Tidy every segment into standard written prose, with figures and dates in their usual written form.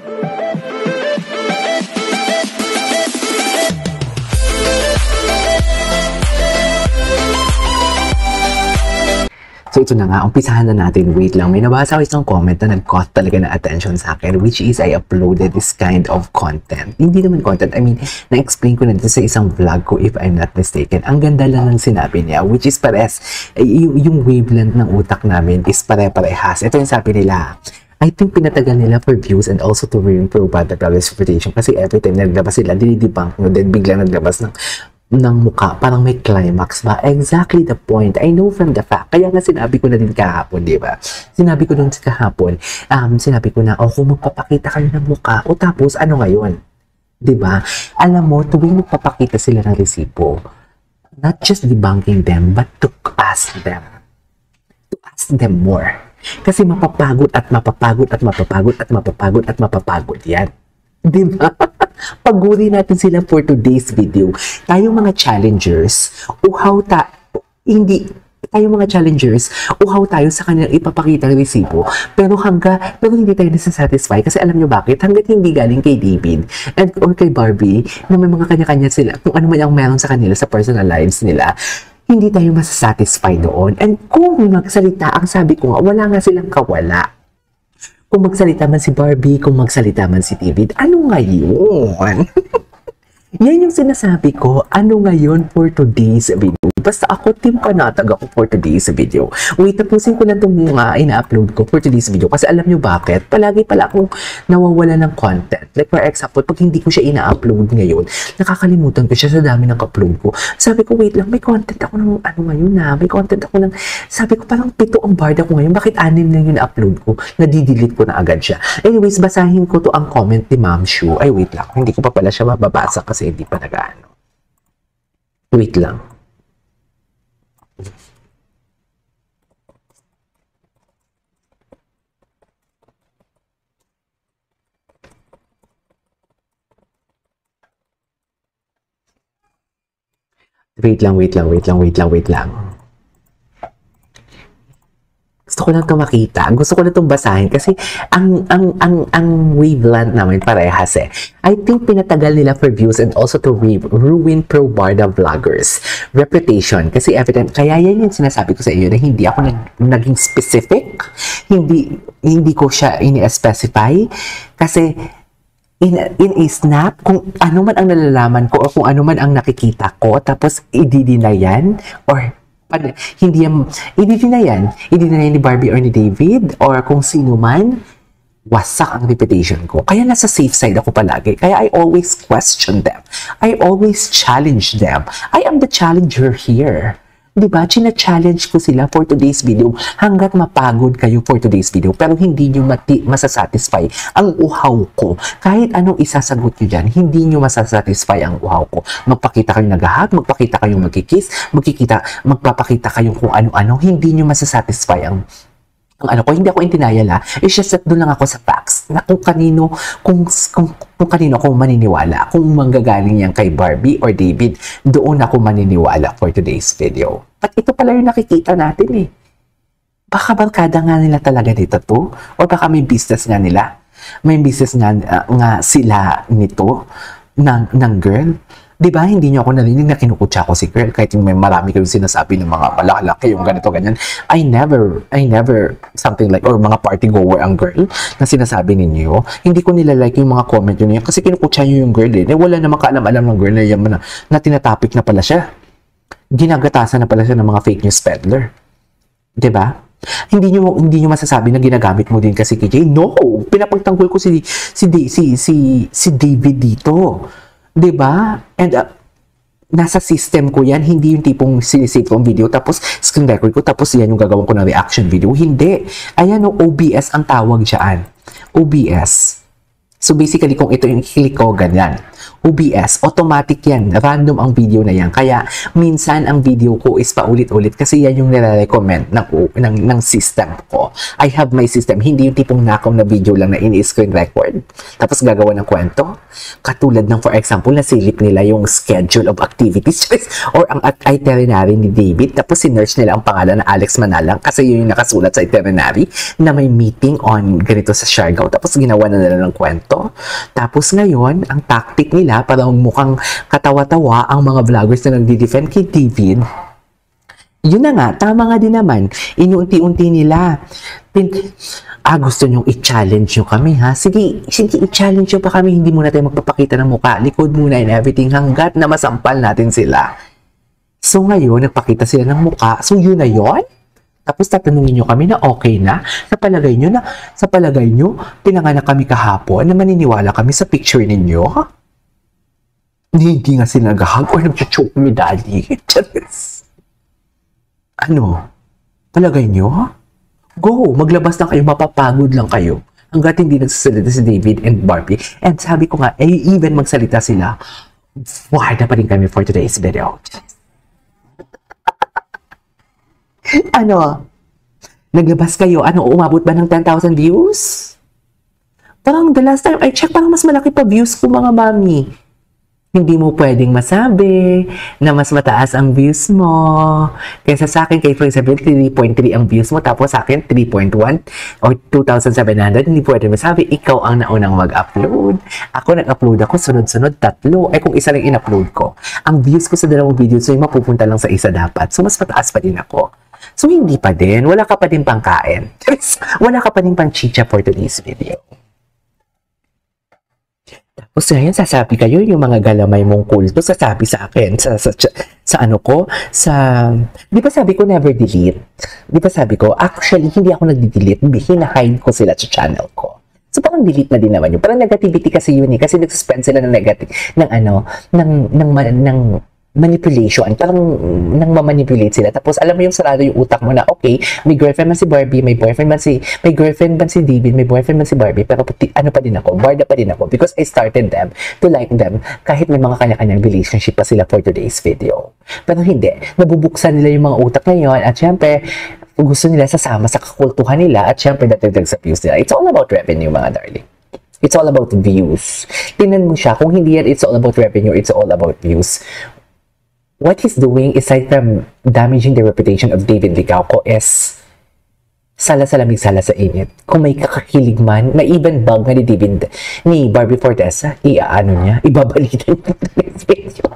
So ito na nga, umpisahan na natin. Wait lang, may nabasa ko isang comment na nag-caught talaga na attention sa akin, which is I uploaded this kind of content. Hindi naman content, I mean, na-explain ko na dito sa isang vlog ko if I'm not mistaken. Ang ganda lang ng sinabi niya, which is pares, yung wavelength ng utak namin is pare-parehas. Ito yung sabi nila, I think pinatagal nila for views and also to improve the progress reputation kasi every time naglabas sila, dinidebunk nyo, then biglang naglabas ng mukha, parang may climax ba? Exactly the point. I know from the fact. Kaya nga sinabi ko na din kahapon, di ba? Sinabi ko dun kahapon, sinabi ko na, kung magpapakita kayo ng mukha, o tapos, ano ngayon? Di ba? Alam mo, tuwing magpapakita sila ng resibo, not just debunking them, but to ask them. To ask them more. Kasi mapapagod at mapapagod at mapapagod at mapapagod at mapapagod yan. Di ba? Paguri natin sila for today's video. Tayong mga challengers, uhaw tayo sa kanilang ipapakita ng resibo, pero hindi tayo nasa-satisfy kasi alam nyo bakit? Hanggat hindi galing kay David or kay Barbie na may mga kanya-kanya sila, kung ano man ang meron sa kanila sa personal lives nila, hindi tayo masasatisfy doon. And kung magsalita, ang sabi ko nga, wala nga silang kawala. Kung magsalita man si Barbie, kung magsalita man si David, ano ngayon? Yan yung sinasabi ko, ano ngayon for today's video. Basta ako, team panatag ako for today's video. Wait, tapusin ko na itong mga ina-upload ko for today's video. Kasi alam nyo bakit? Palagi pala akong nawawala ng content. Like for example, pag hindi ko siya ina-upload ngayon, nakakalimutan ko siya sa dami ng upload ko. Sabi ko, wait lang, may content ako ng ano ngayon na. May content ako ng, sabi ko parang 7 ang barda ko ngayon. Bakit 6 lang yung na-upload ko? Nadidelete ko na agad siya. Anyways, basahin ko to ang comment ni Ma'am Shu. Ay, wait lang. Hindi ko pa pala siya mababasa kasi hindi pa nag-ano. Wait lang. Wait lang. Gusto ko lang ito makita. Gusto ko na itong basahin kasi ang wavelength namin parehas eh. I think pinatagal nila for views and also to ruin pro Barda vloggers reputation. Kasi evident, kaya yan yung sinasabi ko sa iyo na hindi ako naging specific. Hindi ko siya ini-specify. Kasi in a snap, kung ano man ang nalalaman ko o kung ano man ang nakikita ko, tapos i-deny or hindi i-deny ni Barbie or ni David or kung sino man, wasak ang reputation ko. Kaya nasa safe side ako palagi. Kaya I always question them. I always challenge them. I am the challenger here. Diba? China-challenge ko sila for today's video hanggat mapagod kayo for today's video pero hindi nyo masasatisfy ang uhaw ko. Kahit anong isasagot nyo dyan, hindi nyo masasatisfy ang uhaw ko. Magpakita kayong nag-hug, magpakita kayong magkikiss, magpapakita kayong kung ano-ano, hindi nyo masasatisfy ang ano ko, hindi ako in denial ha. It's just that doon lang ako sa facts na kung kanino ako maniniwala. Kung manggagaling yan kay Barbie or David, doon ako maniniwala for today's video. At ito pala yung nakikita natin eh. Baka barkada nga nila talaga dito to? Or baka may business nga nila? May business nga sila nito ng girl? Diba, hindi nyo ako narinig na kinukutsa ko si girl kahit yung may marami kayong sinasabi ng mga malalaki yung ganito, ganyan. I never, something like, or mga party goer ang girl na sinasabi ninyo. Hindi ko nilalike yung mga comment yun kasi kinukutsa nyo yung girl eh. Wala namang kaalam-alam ng girl na tinatapik na pala siya. Ginagatasan na pala siya ng mga fake news peddler. Diba? Hindi nyo masasabi na ginagamit mo din kasi KJ. No! Pinapagtanggol ko si David dito. Diba? And nasa system ko yan, hindi yung tipong sinisave ko ang video tapos screen record ko tapos yan yung gagawin ko ng reaction video. Hindi. Ayan o, OBS ang tawag dyan. OBS. So basically, kung ito yung click ko, ganyan. OBS, automatic yan. Random ang video na yan. Kaya, minsan ang video ko is paulit-ulit kasi yan yung nire-recommend ng system ko. I have my system. Hindi yung tipong nakaw na video lang na ini-screen record. Tapos gagawa ng kwento. Katulad ng, for example, nasilip nila yung schedule of activities or ang itinerary ni David. Tapos sinerch nila ang pangalan na Alex Manalang kasi yun yung nakasulat sa itinerary na may meeting on ganito sa Siargao. Tapos ginawa na nila ng kwento. to. Tapos ngayon, ang tactic nila, parang mukhang katawa-tawa ang mga vloggers na nagdi-defend kay David. Yun na nga, tama nga din naman. Inuunti-unti nila. Gusto nyong i-challenge nyo kami, ha? Sige, i-challenge nyo pa kami. Hindi muna tayo magpapakita ng mukha. Likod muna and everything hanggat na masampal natin sila. So ngayon, nagpakita sila ng mukha. So yun na yun? Tapos tatanungin nyo kami na okay na? Sa palagay nyo, pinanganak kami kahapon na maniniwala kami sa picture ninyo? Hindi nga sila nag-hug or nag-choke me, daddy. Ano? Palagay nyo? Go! Maglabas na kayo, mapapagod lang kayo. Hanggat hindi nagsasalita si David and Barbie. And sabi ko nga, even magsalita sila, why na pa rin kami for today's video. Ano? Naglabas kayo, umabot ba ng 10,000 views? Parang the last time I checked, parang mas malaki pa views ko, mga mami. Hindi mo pwedeng masabi na mas mataas ang views mo. Kaysa sa akin, kay for example, 3.3 ang views mo, tapos sa akin, 3.1 or 2,700. Hindi pwedeng masabi, ikaw ang naunang mag-upload. Ako nag-upload ako, sunod-sunod, 3. Kung isa lang in-upload ko, ang views ko sa dalawang videos, so yung mapupunta lang sa isa dapat. So, mas mataas pa din ako. So, hindi pa din. Wala ka pa din pangkain. Wala ka pa din pang chicha for today's video. Tapos ngayon, sasabi kayo, yung mga galamay mong kulto, sasabi sa akin, sa ano ko, di ba sabi ko never delete? Di ba sabi ko, actually, hindi ako nagdi-delete, hinahide ko sila sa channel ko. So, parang delete na din naman yun. Parang negativity kasi yun eh, kasi nagsuspend sila ng negative, ng manipulation. Parang nang mamanipulate sila. Tapos, alam mo yung sarado yung utak mo na, okay, may girlfriend man si Barbie, may girlfriend man si David, may boyfriend man si Barbie, pero ano pa din ako, barda pa din ako because I started them to like them kahit may mga kanya-kanyang relationship pa sila for today's video. Pero hindi. Nabubuksan nila yung mga utak ngayon at syempre, gusto nila sasama sa kakultuhan nila at syempre datagdag sa views nila. It's all about revenue, mga darling. It's all about views. Tingnan mo siya, kung hindi yan, it's all about revenue, it's all about views. What he's doing, aside from damaging the reputation of David Licauco, is sala sa lamig, sala sa init. Kung may kakakilig man, may even bag na ni Barbie Fortesa, ibabalitan niya sa next video.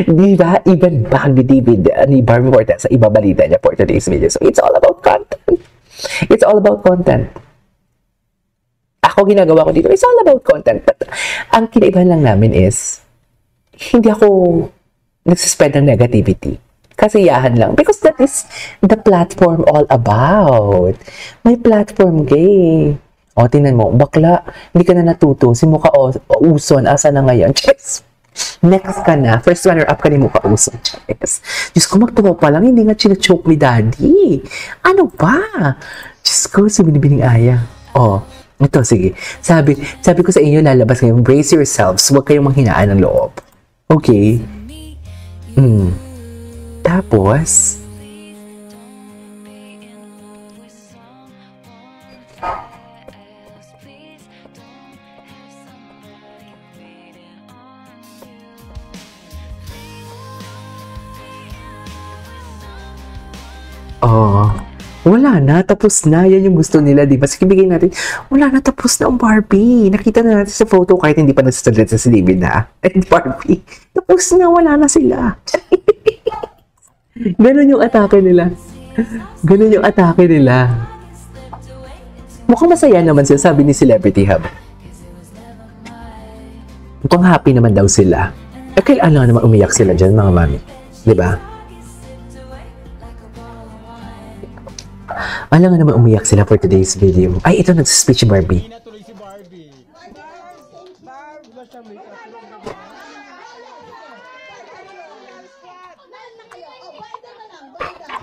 Diba? Even bag ni Barbie Fortesa, ibabalita niya for today's video. So, it's all about content. It's all about content. Ako ginagawa ko dito, it's all about content. But, ang kinaibahan lang namin is, hindi ako nagsuspend ng negativity. Kasiyahan lang. Because that is the platform all about. May platform gay. O, tingnan mo, bakla, hindi ka na natuto. Si Mukha Uson, asa na ngayon? Yes. Next ka na. First runner-up ka ni Mukha Uson. Yes. Diyos ko, magtawa pa lang, hindi nga china-choke ni Daddy. Ano ba? Diyos ko, si Binibining Aya. Ito, sige. Sabi ko sa inyo, lalabas kayo, brace yourselves, huwag kayong manghinaan ng loob. Okay? Tapos, wala na, tapos na. Yan yung gusto nila, di ba? Sige, bigay natin. Wala na, tapos na ang Barbie. Nakita na natin sa photo kahit hindi pa nagsasalita sa David na. And Barbie, tapos na, wala na sila. Ganon yung atake nila. Ganon yung atake nila. Mukhang masaya naman sila, sabi ni Celebrity Hub. Mukhang happy naman daw sila. Kailan lang naman umiyak sila dyan, mga mami. Di ba? Alam nga naman umiyak sila for today's video. Ay, ito nag-speech si Barbie.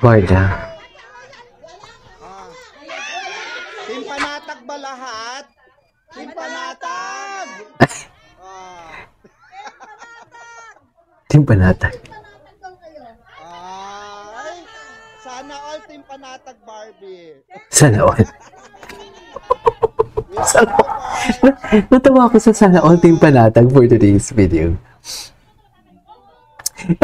Barda. Team Panatag ba lahat? Team Panatag! Team Panatag. Sana all Team Panatag Barbie. Sana all. Natawa ako sa sana all Team Panatag for today's video.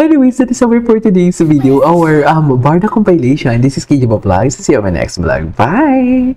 Anyways, that is our for today's video. Our Barda compilation. This is KJ Vlogs. See you on my next vlog. Bye!